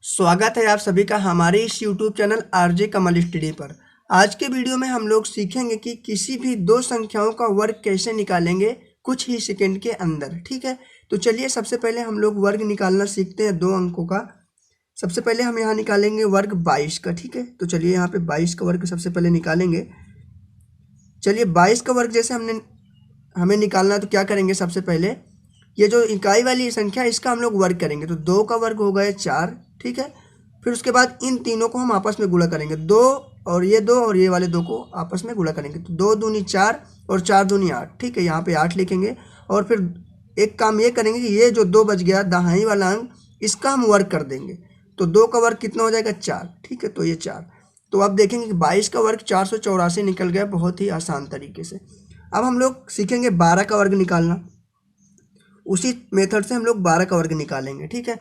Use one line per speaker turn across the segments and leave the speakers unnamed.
स्वागत है आप सभी का हमारे इस YouTube चैनल आरजे कमल स्टडी पर। आज के वीडियो में हम लोग सीखेंगे कि किसी भी दो संख्याओं का वर्ग कैसे निकालेंगे कुछ ही सेकंड के अंदर। ठीक है, तो चलिए सबसे पहले हम लोग वर्ग निकालना सीखते हैं दो अंकों का। सबसे पहले हम यहाँ निकालेंगे वर्ग 22 का। ठीक है, तो चलिए यहाँ पे 22 का वर्ग सबसे पहले निकालेंगे। चलिए 22 का वर्ग जैसे हमें निकालना है तो क्या करेंगे, सबसे पहले ये जो इकाई वाली संख्या है इसका हम लोग वर्ग करेंगे। तो 2 का वर्ग हो गया 4। ठीक है, फिर उसके बाद इन तीनों को हम आपस में गुणा करेंगे। 2 और ये वाले 2 को आपस में गुणा करेंगे। तो 2 दूनी 4 और 4 दूनी 8। ठीक है, यहाँ पे 8 लिखेंगे और फिर एक काम ये करेंगे कि ये जो 2 बच गया दहाई वाला अंक, इसका हम वर्ग कर देंगे। तो 2 का वर्ग कितना हो जाएगा 4। ठीक है, तो ये 4। तो अब देखेंगे कि 22 का वर्ग 484 निकल गया बहुत ही आसान तरीके से। अब हम लोग सीखेंगे 12 का वर्ग निकालना। उसी मेथड से हम लोग 12 का वर्ग निकालेंगे। ठीक है,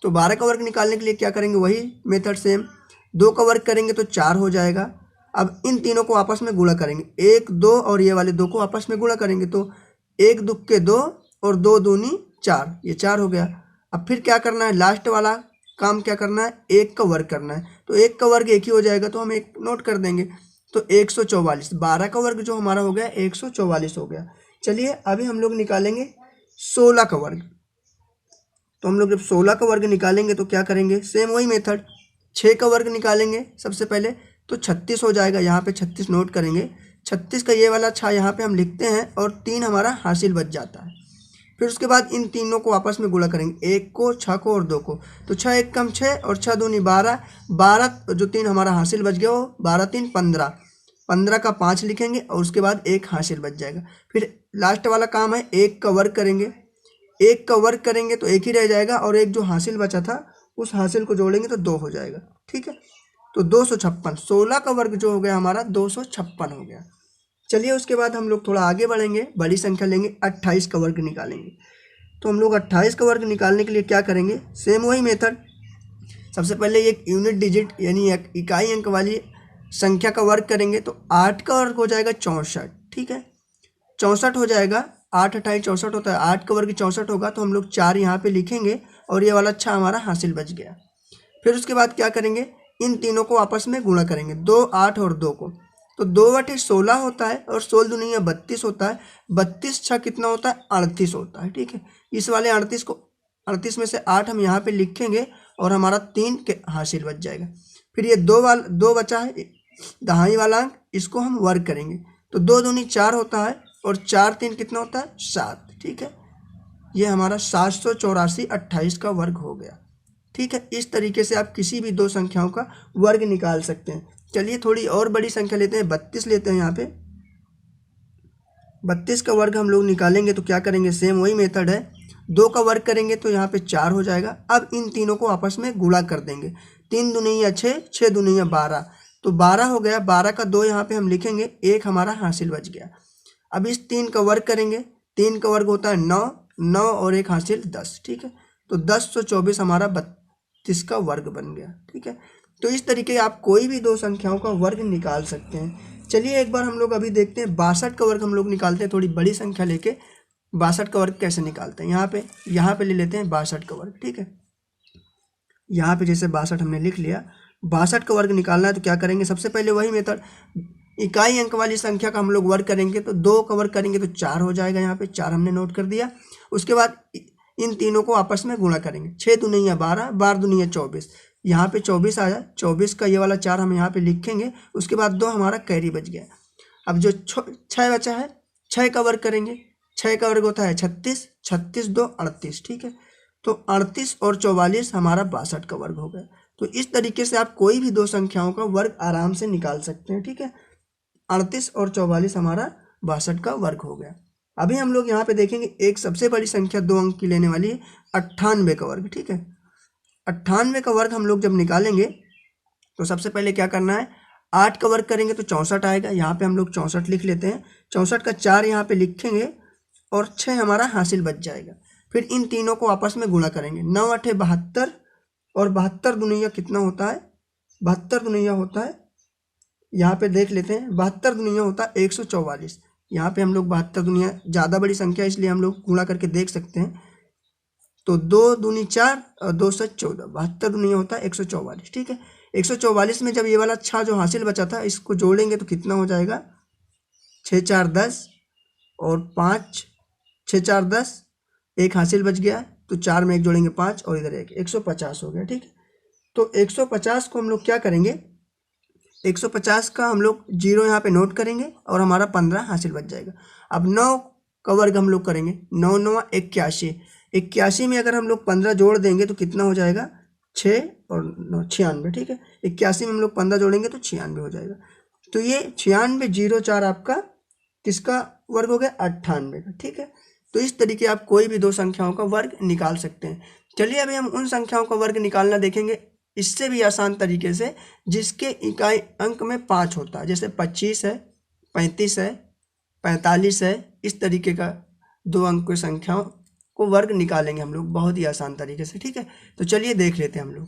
तो 12 का वर्ग निकालने के लिए क्या करेंगे, वही मेथड सेम। 2 का वर्ग करेंगे तो 4 हो जाएगा। अब इन तीनों को आपस में गुणा करेंगे। 1 2 और ये वाले 2 को आपस में गुणा करेंगे। तो 1 2 के 2 और 2 दूनी 4, ये 4 हो गया। अब फिर क्या करना है, लास्ट वाला काम क्या करना है, 1 का वर्ग करना है। तो 1 का वर्ग 1 ही हो जाएगा, तो हम 1 नोट कर देंगे। तो 144, 12 का वर्ग जो हमारा हो गया 144 हो गया। चलिए अभी हम लोग निकालेंगे 16 का वर्ग। तो हम लोग जब 16 का वर्ग निकालेंगे तो क्या करेंगे, सेम वही मेथड। 6 का वर्ग निकालेंगे सबसे पहले तो 36 हो जाएगा। यहाँ पे 36 नोट करेंगे। 36 का ये वाला 6 यहाँ पे हम लिखते हैं और 3 हमारा हासिल बच जाता है। फिर उसके बाद इन तीनों को आपस में गुणा करेंगे, 1 को 6 को और 2 को। तो 6 1 कम 6 और 6 दूनी 12। 12 जो 3 हमारा हासिल बच गया वो 12 3 15। 15 का 5 लिखेंगे और उसके बाद 1 हासिल बच जाएगा। फिर लास्ट वाला काम है 1 का वर्ग करेंगे। 1 का वर्ग करेंगे तो 1 ही रह जाएगा और एक जो हासिल बचा था उस हासिल को जोड़ेंगे तो 2 हो जाएगा। ठीक है, तो 256। 16 का वर्ग जो हो गया हमारा 256 हो गया। चलिए उसके बाद हम लोग थोड़ा आगे बढ़ेंगे, बड़ी संख्या लेंगे, 28 का वर्ग निकालेंगे। तो हम लोग 28 का वर्ग निकालने के लिए क्या करेंगे, सेम वही मेथड। सबसे पहले एक यूनिट डिजिट यानी इकाई अंक वाली संख्या का वर्ग करेंगे। तो 8 का वर्ग हो जाएगा 64। ठीक है, 64 हो जाएगा। 8 28 64 होता है। 8 का वर्ग 64 होगा तो हम लोग 4 यहाँ पे लिखेंगे और ये वाला 6 हमारा हासिल बच गया। फिर उसके बाद क्या करेंगे, इन तीनों को आपस में गुणा करेंगे। 2 8 और 2 को। तो 2 बटे 16 होता है और 16 दूनी 32 होता है। 32 6 कितना होता है, 38 होता है। ठीक है, इस वाले 38 में से 8 हम यहाँ पे लिखेंगे और हमारा 3 के हासिल बच जाएगा। फिर ये 2 बचा है दहाई वाला अंक, इसको हम वर्ग करेंगे। तो 2 दूनी 4 होता है और 4 3 कितना होता है, 7। ठीक है, ये हमारा 784 28 का वर्ग हो गया। ठीक है, इस तरीके से आप किसी भी दो संख्याओं का वर्ग निकाल सकते हैं। चलिए थोड़ी और बड़ी संख्या लेते हैं, 32 लेते हैं। यहाँ पे 32 का वर्ग हम लोग निकालेंगे तो क्या करेंगे, सेम वही मेथड है। 2 का वर्ग करेंगे तो यहाँ पे 4 हो जाएगा। अब इन तीनों को आपस में गुणा कर देंगे। 3 दूनी 6, 6 दूनी 12। तो 12 हो गया। 12 का 2 यहाँ पे हम लिखेंगे, 1 हमारा हासिल बच गया। अब इस 3 का वर्ग करेंगे। 3 का वर्ग होता है 9, 9 और 1 हासिल 10। ठीक है, तो 1024 हमारा 32 का वर्ग बन गया। ठीक है, तो इस तरीके आप कोई भी दो संख्याओं का वर्ग निकाल सकते हैं। चलिए एक बार हम लोग अभी देखते हैं 62 का वर्ग हम लोग निकालते हैं। थोड़ी बड़ी संख्या लेके 62 का वर्ग कैसे निकालते हैं। यहाँ पे ले लेते हैं 62 का वर्ग। ठीक है, यहाँ पे जैसे 62 हमने लिख लिया। 62 का वर्ग निकालना है तो क्या करेंगे, सबसे पहले वही मेथड, इकाई अंक वाली संख्या का हम लोग वर्ग करेंगे। तो 2 का वर्ग करेंगे तो 4 हो जाएगा। यहाँ पे 4 हमने नोट कर दिया। उसके बाद इन तीनों को आपस में गुणा करेंगे। 6 दूनी 12, 12 दूनी 24। यहाँ पे 24 आया। 24 का ये वाला 4 हम यहाँ पे लिखेंगे। उसके बाद 2 हमारा कैरी बच गया। अब जो 6 बचा है, 6 का वर्ग करेंगे। 6 का वर्ग होता है 36, 36 2 38। ठीक है, तो 38 और 44 हमारा 62 का वर्ग हो गया। तो इस तरीके से आप कोई भी दो संख्याओं का वर्ग आराम से निकाल सकते हैं। ठीक है, 38 और 44 हमारा 62 का वर्ग हो गया। अभी हम लोग यहाँ पे देखेंगे एक सबसे बड़ी संख्या 2 अंक की लेने वाली है, 98 का वर्ग। ठीक है, 98 का वर्ग हम लोग जब निकालेंगे तो सबसे पहले क्या करना है, 8 का वर्ग करेंगे तो 64 आएगा। यहाँ पे हम लोग 64 लिख लेते हैं। 64 का 4 यहाँ पे लिखेंगे और 6 हमारा हासिल बच जाएगा। फिर इन तीनों को आपस में गुणा करेंगे। 9 8 72 और 72 दुनिया कितना होता है, 72 दुनिया होता है, यहाँ पे देख लेते हैं, 72 दुनिया होता है 144। यहाँ पे हम लोग 72 दुनिया ज़्यादा बड़ी संख्या इसलिए हम लोग गुणा करके देख सकते हैं। तो 2 दूनी 4 और 2 7 14, 72 दूनी होता है 144, ठीक है। 144 में जब ये वाला 6 जो हासिल बचा था इसको जोड़ेंगे तो कितना हो जाएगा, 6 4 10 और 5 6 4 10, एक हासिल बच गया तो 4 में 1 जोड़ेंगे 5 और इधर 1, 150 हो गया, ठीक है। तो 150 को हम लोग क्या करेंगे, 150 का हम लोग 0 यहाँ पे नोट करेंगे और हमारा 15 हासिल बच जाएगा। अब 9 का वर्ग हम लोग करेंगे, 9 9 81, 81 में अगर हम लोग 15 जोड़ देंगे तो कितना हो जाएगा, 6 और 9 96, ठीक है। 81 में हम लोग 15 जोड़ेंगे तो 96 हो जाएगा। तो ये 96 0 4 आपका किसका वर्ग हो गया, 98 का, ठीक है। तो इस तरीके आप कोई भी दो संख्याओं का वर्ग निकाल सकते हैं। चलिए अभी हम उन संख्याओं का वर्ग निकालना देखेंगे इससे भी आसान तरीके से, जिसके इकाई अंक में 5 होता है, जैसे 25 है, 35 है, 45 है। इस तरीके का 2 अंक की संख्याओं को वर्ग निकालेंगे हम लोग बहुत ही आसान तरीके से, ठीक है। तो चलिए देख लेते हैं हम लोग।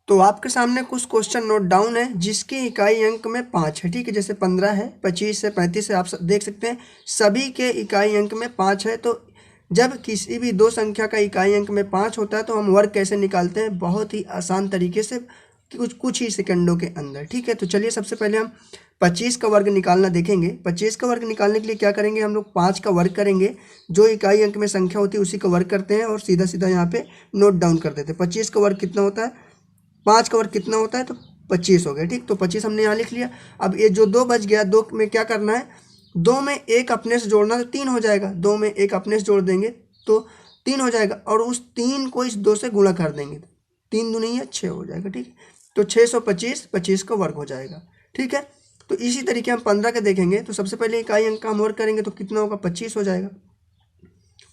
तो आपके सामने कुछ क्वेश्चन नोट डाउन है जिसकी इकाई अंक में 5 है, ठीक है। जैसे 15 है, 25 है, 35 है, आप देख सकते हैं सभी के इकाई अंक में 5 है। तो जब किसी भी दो संख्या का इकाई अंक में 5 होता है तो हम वर्ग कैसे निकालते हैं, बहुत ही आसान तरीके से, कुछ ही सेकंडों के अंदर, ठीक है। तो चलिए सबसे पहले हम 25 का वर्ग निकालना देखेंगे। 25 का वर्ग निकालने के लिए क्या करेंगे, हम लोग 5 का वर्ग करेंगे, जो इकाई अंक में संख्या होती है उसी का वर्ग करते हैं और सीधा सीधा यहाँ पे नोट डाउन कर देते हैं। 25 का वर्ग कितना होता है, 5 का वर्ग कितना होता है, तो 25 हो गया, ठीक। तो 25 हमने यहाँ लिख लिया। अब ये जो 2 बच गया, 2 में क्या करना है, 2 में 1 अपने से जोड़ना तो 3 हो जाएगा, 2 में 1 अपने से जोड़ देंगे तो 3 हो जाएगा और उस 3 को इस 2 से गुणा कर देंगे, 3 दूनी है 6 हो जाएगा, ठीक है। तो 625 25 का वर्ग हो जाएगा, ठीक है। तो इसी तरीके हम 15 के देखेंगे। तो सबसे पहले इकाई अंक का हम वर्ग करेंगे तो कितना होगा, 25 हो जाएगा।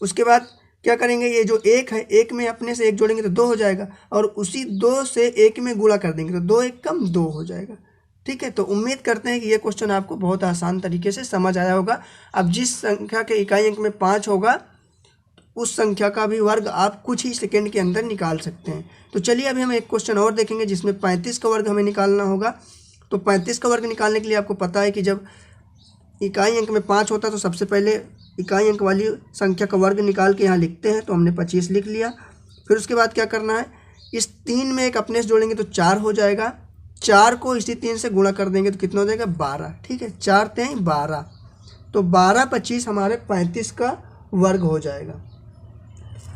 उसके बाद क्या करेंगे, ये जो 1 है, 1 में अपने से 1 जोड़ेंगे तो 2 हो जाएगा और उसी 2 से 1 में गुणा कर देंगे तो 2 1 कम 2 हो जाएगा, ठीक है। तो उम्मीद करते हैं कि ये क्वेश्चन आपको बहुत आसान तरीके से समझ आया होगा। अब जिस संख्या के इकाई अंक में 5 होगा उस संख्या का भी वर्ग आप कुछ ही सेकंड के अंदर निकाल सकते हैं। तो चलिए अभी हम एक क्वेश्चन और देखेंगे जिसमें 35 का वर्ग हमें निकालना होगा। तो 35 का वर्ग निकालने के लिए आपको पता है कि जब इकाई अंक में 5 होता है तो सबसे पहले इकाई अंक वाली संख्या का वर्ग निकाल के यहाँ लिखते हैं। तो हमने 25 लिख लिया। फिर उसके बाद क्या करना है, इस 3 में 1 अपने से जोड़ेंगे तो 4 हो जाएगा, 4 को इसी 3 से गुणा कर देंगे तो कितना हो जाएगा, 12, ठीक है। 4 3 12, तो 12 25 हमारे 35 का वर्ग हो जाएगा।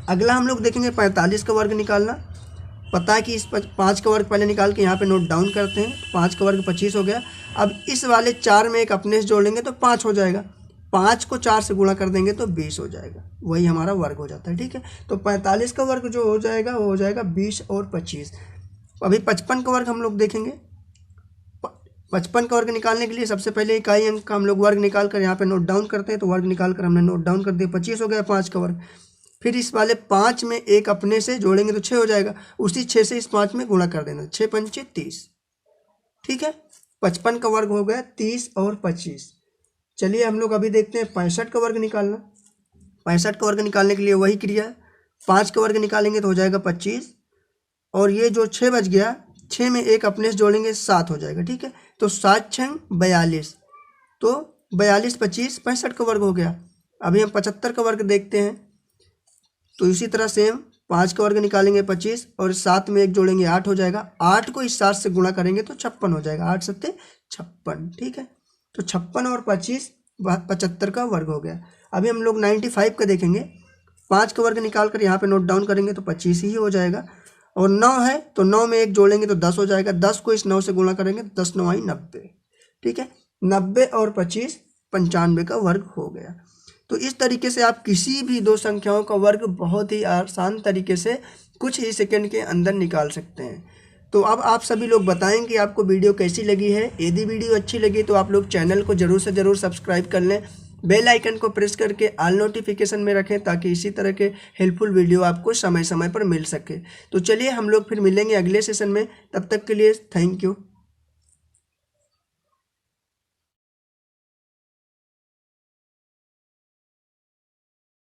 अगला हम लोग देखेंगे 45 का वर्ग निकालना। पता है कि इस 5 का वर्ग पहले निकाल के यहाँ पे नोट डाउन करते हैं। 5 का वर्ग 25 हो गया। अब इस वाले 4 में 1 अपने से जोड़ेंगे तो 5 हो जाएगा, 5 को 4 से गुणा कर देंगे तो 20 हो जाएगा, वही हमारा वर्ग हो जाता है, ठीक है। तो 45 का वर्ग जो हो जाएगा वो हो जाएगा 20 और 25। अभी 55 का वर्ग हम लोग देखेंगे। 55 का वर्ग निकालने के लिए सबसे पहले इकाई अंक का हम लोग वर्ग निकाल कर यहाँ पे नोट डाउन करते हैं। तो वर्ग निकाल कर हमने नोट डाउन कर दिया, 25 हो गया 5 का वर्ग। फिर इस वाले 5 में 1 अपने से जोड़ेंगे तो 6 हो जाएगा, उसी 6 से इस 5 में गुणा कर देना, 6 पंचे 30, ठीक है। 55 का वर्ग हो गया 30 और 25। चलिए हम लोग अभी देखते हैं 65 का वर्ग निकालना। 65 का वर्ग निकालने के लिए वही क्रिया, 5 का वर्ग निकालेंगे तो हो जाएगा 25 और ये जो 6 बच गया, 6 में 1 अपने से जोड़ेंगे 7 हो जाएगा, ठीक है। तो 7 6 42, तो 42 25 65 का वर्ग हो गया। अभी हम 75 का वर्ग देखते हैं। तो इसी तरह सेम 5 का वर्ग निकालेंगे 25 और 7 में 1 जोड़ेंगे 8 हो जाएगा, 8 को इस 7 से गुणा करेंगे तो 56 हो जाएगा, 8 7 56, ठीक है। तो 56 और 25 75 का वर्ग हो गया। अभी हम लोग 95 का देखेंगे। 5 का वर्ग निकाल कर यहाँ पे नोट डाउन करेंगे तो 25 ही हो जाएगा और 9 है तो 9 में 1 जोड़ेंगे तो 10 हो जाएगा, 10 को इस 9 से गुणा करेंगे तो 10 9 90, ठीक है। 90 और 25 95 का वर्ग हो गया। तो इस तरीके से आप किसी भी दो संख्याओं का वर्ग बहुत ही आसान तरीके से कुछ ही सेकंड के अंदर निकाल सकते हैं। तो अब आप सभी लोग बताएं कि आपको वीडियो कैसी लगी है। यदि वीडियो अच्छी लगी तो आप लोग चैनल को ज़रूर से ज़रूर सब्सक्राइब कर लें, बेल आइकन को प्रेस करके ऑल नोटिफिकेशन में रखें ताकि इसी तरह के हेल्पफुल वीडियो आपको समय समय पर मिल सके। तो चलिए हम लोग फिर मिलेंगे अगले सेशन में, तब तक के लिए थैंक यू।